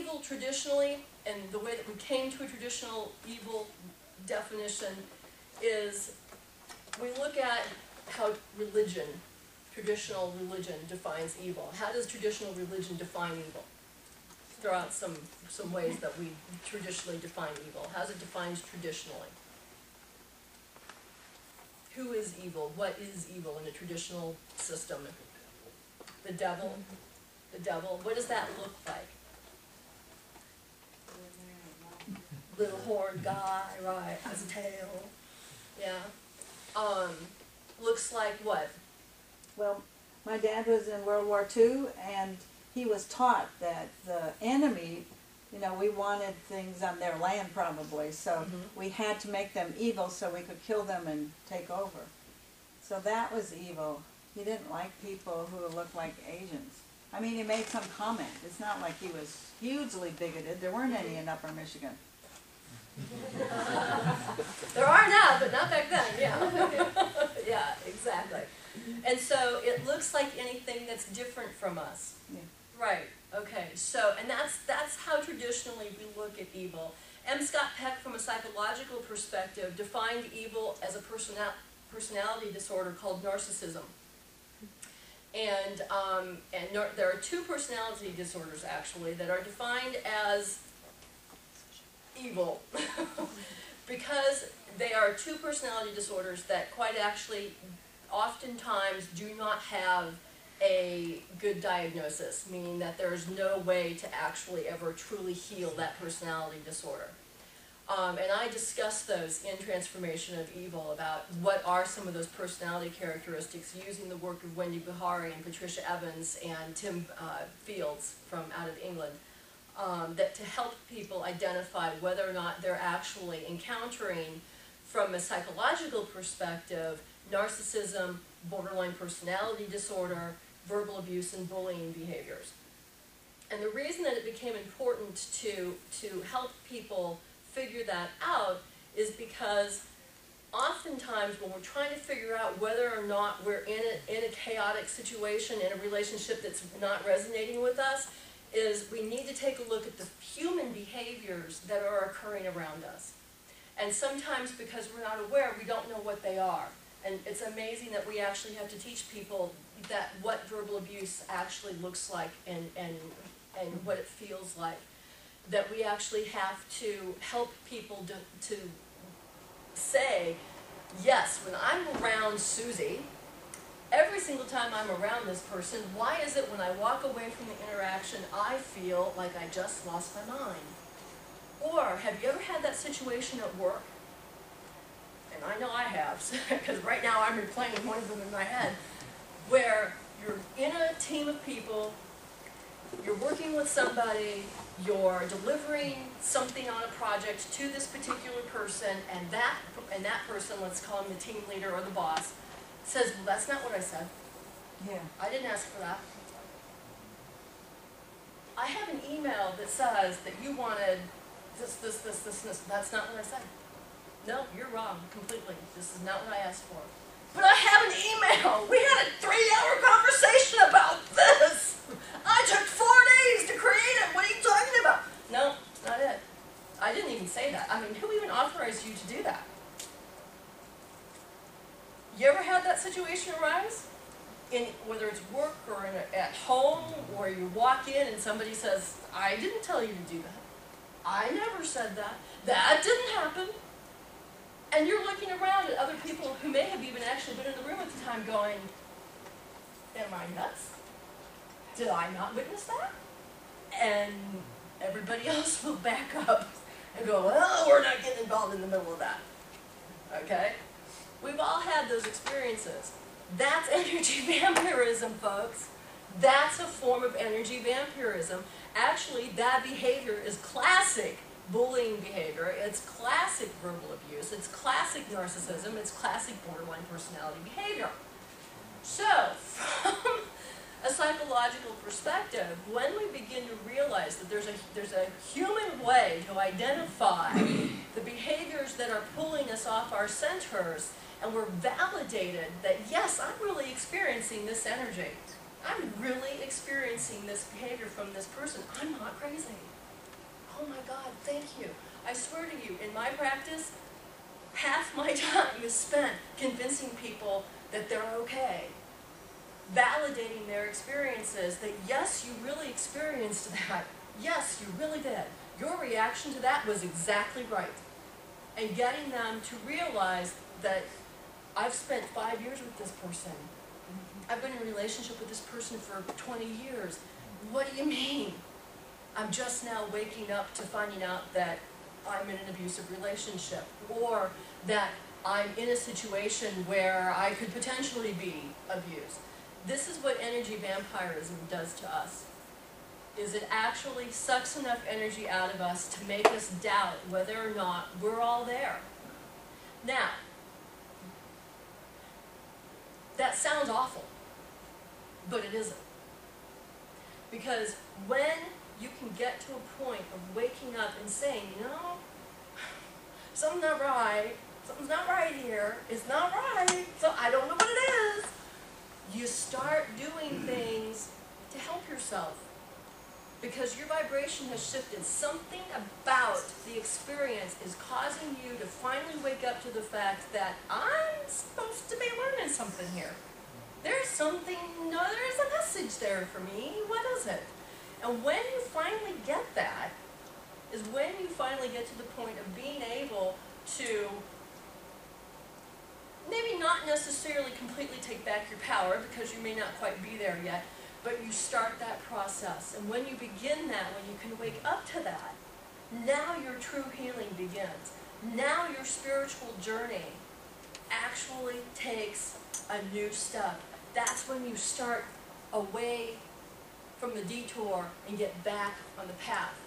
evil traditionally, and the way that we came to a traditional evil definition, is we look at how religion, traditional religion, defines evil. How does traditional religion define evil? Throw out some ways that we traditionally define evil. How's it defined traditionally? Who is evil? What is evil in a traditional system? The devil? The devil? What does that look like? Little horned guy, right, has a tail. Yeah. Looks like what? Well, my dad was in World War II, and he was taught that the enemy, you know, we wanted things on their land probably, so we had to make them evil so we could kill them and take over. So that was evil. He didn't like people who looked like Asians. I mean, he made some comment. It's not like he was hugely bigoted. There weren't any in Upper Michigan. There are now, but not back then, yeah. Yeah, exactly. And so it looks like anything that's different from us. Yeah. Right, okay. So, and that's how traditionally we look at evil. M. Scott Peck, from a psychological perspective, defined evil as a personality disorder called narcissism. And there are two personality disorders, actually, that are defined as evil because they are two personality disorders that quite actually oftentimes do not have a good diagnosis, meaning that there's no way to actually ever truly heal that personality disorder. And I discuss those in Transformation of Evil, about what are some of those personality characteristics using the work of Wendy Behary and Patricia Evans and Tim Fields from out of England, that to help people identify whether or not they're actually encountering, from a psychological perspective, narcissism, borderline personality disorder, verbal abuse, and bullying behaviors. And the reason that it became important to help people figure that out is because oftentimes when we're trying to figure out whether or not we're in a chaotic situation, in a relationship that's not resonating with us, is we need to take a look at the human behaviors that are occurring around us. And sometimes because we're not aware, we don't know what they are. And it's amazing that we actually have to teach people that what verbal abuse actually looks like and what it feels like. That we actually have to help people to say, yes, when I'm around Susie, every single time I'm around this person, why is it when I walk away from the interaction, I feel like I just lost my mind? Or have you ever had that situation at work? And I know I have, because right now I'm replaying one of them in my head, where you're in a team of people, you're working with somebody, you're delivering something on a project to this particular person, and that person, let's call him the team leader or the boss, says, well, that's not what I said. Yeah. I didn't ask for that. I have an email that says that you wanted this, and this. That's not what I said. No, you're wrong completely. This is not what I asked for. But I have an email. We had a 3-hour conversation about this. I took 4 days to create it. What are you talking about? No, not it. I didn't even say that. I mean, who even authorized you to do that? You ever had that situation arise? In whether it's work or at home, or you walk in and somebody says, I didn't tell you to do that. I never said that. That didn't happen. And you're looking around at other people who may have even actually been in the room at the time going, am I nuts? Did I not witness that? And everybody else will back up and go, well, we're not getting involved in the middle of that. Okay? We've all had those experiences. That's energy vampirism, folks. That's a form of energy vampirism. Actually, that behavior is classic bullying behavior. It's classic verbal abuse. It's classic narcissism. It's classic borderline personality behavior. So, from a psychological perspective, when we begin to realize that there's a human way to identify the behaviors that are pulling us off our centers, and we're validated that, yes, I'm really experiencing this energy. I'm really experiencing this behavior from this person. I'm not crazy. oh my God, thank you. I swear to you, in my practice, half my time is spent convincing people that they're okay. Validating their experiences, that yes, you really experienced that. Yes, you really did. Your reaction to that was exactly right. And getting them to realize that I've spent 5 years with this person. I've been in a relationship with this person for 20 years. What do you mean? I'm just now waking up to finding out that I'm in an abusive relationship, or that I'm in a situation where I could potentially be abused. This is what energy vampirism does to us. Is it actually sucks enough energy out of us to make us doubt whether or not we're all there. Now, that sounds awful, but it isn't. Because when you can get to a point of waking up and saying, you know, something's not right here, it's not right, so I don't know what it is, you start doing things to help yourself. Because your vibration has shifted. Something about the experience is causing you to finally wake up to the fact that I'm supposed to be learning something here. There's something, no, there's a message there for me. What is it? And when you finally get that, is when you finally get to the point of being able to maybe not necessarily completely take back your power, because you may not quite be there yet, but you start that process. And when you begin that, when you can wake up to that, now your true healing begins. Now your spiritual journey actually takes a new step. That's when you start away from the detour and get back on the path.